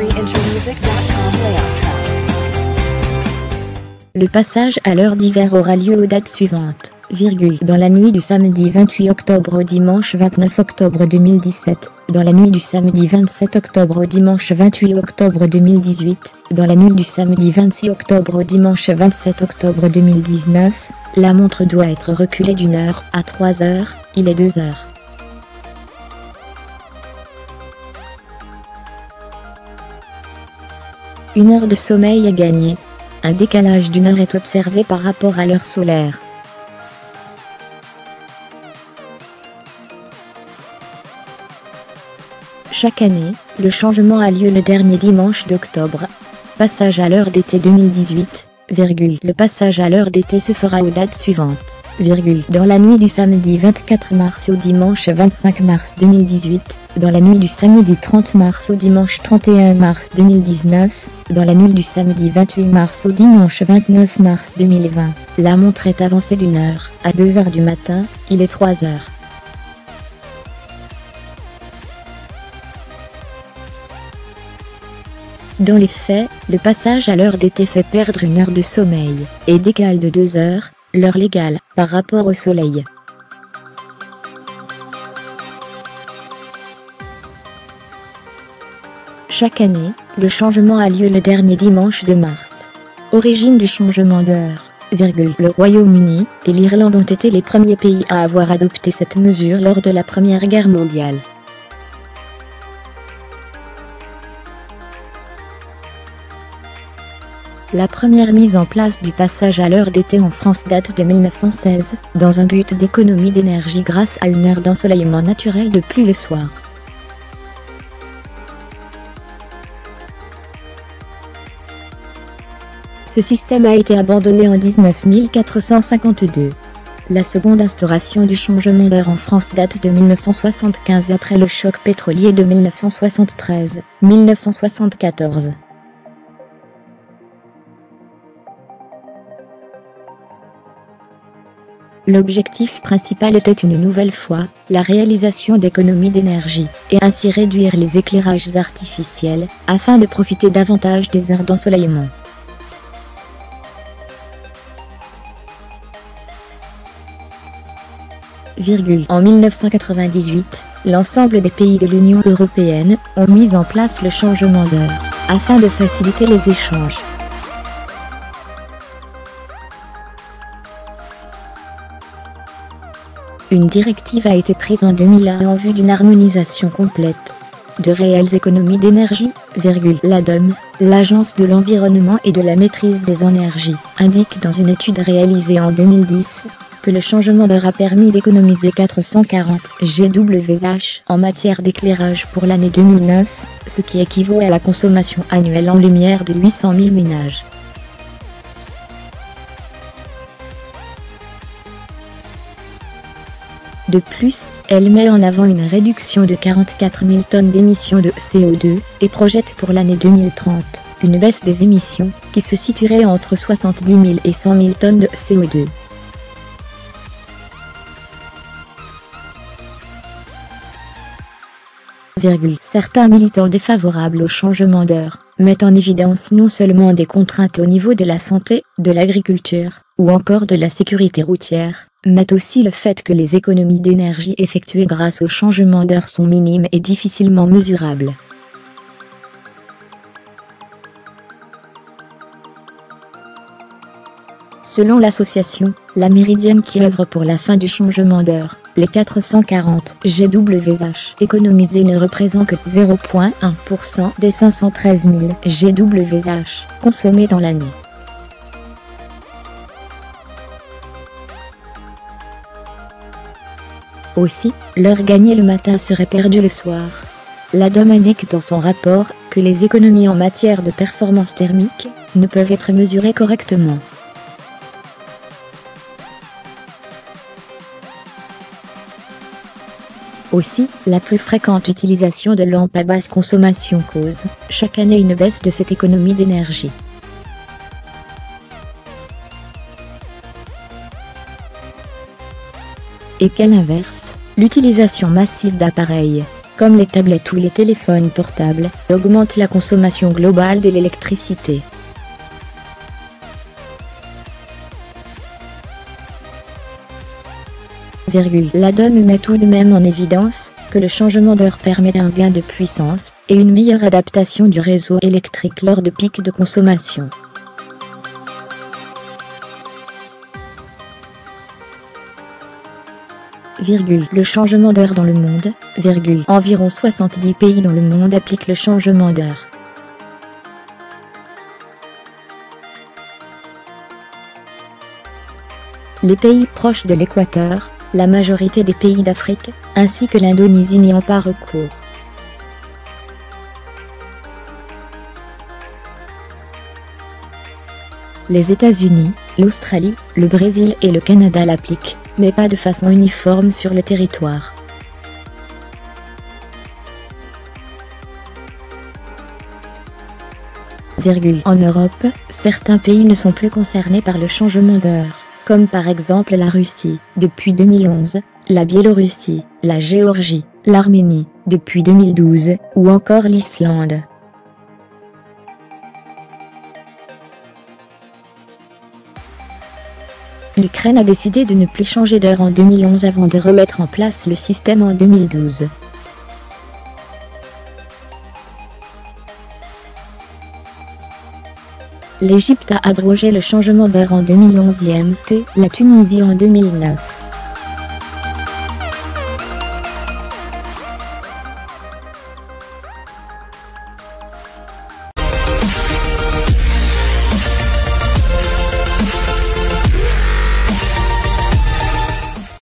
countryintermusic.com layout track. Le passage à l'heure d'hiver aura lieu aux dates suivantes, dans la nuit du samedi 28 octobre au dimanche 29 octobre 2017, dans la nuit du samedi 27 octobre au dimanche 28 octobre 2018, dans la nuit du samedi 26 octobre au dimanche 27 octobre 2019, la montre doit être reculée d'1 heure à 3 heures, il est 2 heures. Une heure de sommeil est gagnée. Un décalage d'1 heure est observé par rapport à l'heure solaire. Chaque année, le changement a lieu le dernier dimanche d'octobre. Passage à l'heure d'été 2018, le passage à l'heure d'été se fera aux dates suivantes, dans la nuit du samedi 24 mars au dimanche 25 mars 2018, dans la nuit du samedi 30 mars au dimanche 31 mars 2019, dans la nuit du samedi 28 mars au dimanche 29 mars 2020, la montre est avancée d'1 heure à 2 heures du matin, il est 3 heures. Dans les faits, le passage à l'heure d'été fait perdre 1 heure de sommeil, et décale de 2 heures, l'heure légale, par rapport au soleil. Chaque année, le changement a lieu le dernier dimanche de mars. Origine du changement d'heure, le Royaume-Uni et l'Irlande ont été les premiers pays à avoir adopté cette mesure lors de la Première Guerre mondiale. La première mise en place du passage à l'heure d'été en France date de 1916, dans un but d'économie d'énergie grâce à 1 heure d'ensoleillement naturel de plus le soir. Ce système a été abandonné en 1952. La seconde instauration du changement d'heure en France date de 1975 après le choc pétrolier de 1973-1974. L'objectif principal était une nouvelle fois la réalisation d'économies d'énergie, et ainsi réduire les éclairages artificiels, afin de profiter davantage des heures d'ensoleillement. En 1998, l'ensemble des pays de l'Union européenne ont mis en place le changement d'heure, afin de faciliter les échanges. Une directive a été prise en 2001 en vue d'une harmonisation complète de réelles économies d'énergie, l'ADEME, l'Agence de l'environnement et de la maîtrise des énergies, indique dans une étude réalisée en 2010, que le changement d'heure a permis d'économiser 440 GWh en matière d'éclairage pour l'année 2009, ce qui équivaut à la consommation annuelle en lumière de 800 000 ménages. De plus, elle met en avant une réduction de 44 000 tonnes d'émissions de CO2 et projette pour l'année 2030 une baisse des émissions qui se situerait entre 70 000 et 100 000 tonnes de CO2. Certains militants défavorables au changement d'heure mettent en évidence non seulement des contraintes au niveau de la santé, de l'agriculture, ou encore de la sécurité routière, mais aussi le fait que les économies d'énergie effectuées grâce au changement d'heure sont minimes et difficilement mesurables. Selon l'association, la Méridienne qui œuvre pour la fin du changement d'heure, les 440 GWh économisés ne représentent que 0,1% des 513 000 GWh consommés dans l'année. Aussi, l'heure gagnée le matin serait perdue le soir. L'ADEME indique dans son rapport que les économies en matière de performance thermique ne peuvent être mesurées correctement. Aussi, la plus fréquente utilisation de lampes à basse consommation cause, chaque année, une baisse de cette économie d'énergie. Et qu'à l'inverse, l'utilisation massive d'appareils comme les tablettes ou les téléphones portables, augmente la consommation globale de l'électricité. L'ADOME met tout de même en évidence que le changement d'heure permet un gain de puissance et une meilleure adaptation du réseau électrique lors de pics de consommation. Le changement d'heure dans le monde, environ 70 pays dans le monde appliquent le changement d'heure. Les pays proches de l'équateur, la majorité des pays d'Afrique, ainsi que l'Indonésie n'y ont pas recours. Les États-Unis, l'Australie, le Brésil et le Canada l'appliquent, mais pas de façon uniforme sur le territoire. En Europe, certains pays ne sont plus concernés par le changement d'heure, comme par exemple la Russie, depuis 2011, la Biélorussie, la Géorgie, l'Arménie, depuis 2012, ou encore l'Islande. L'Ukraine a décidé de ne plus changer d'heure en 2011 avant de remettre en place le système en 2012. L'Égypte a abrogé le changement d'heure en 2011 et la Tunisie en 2009.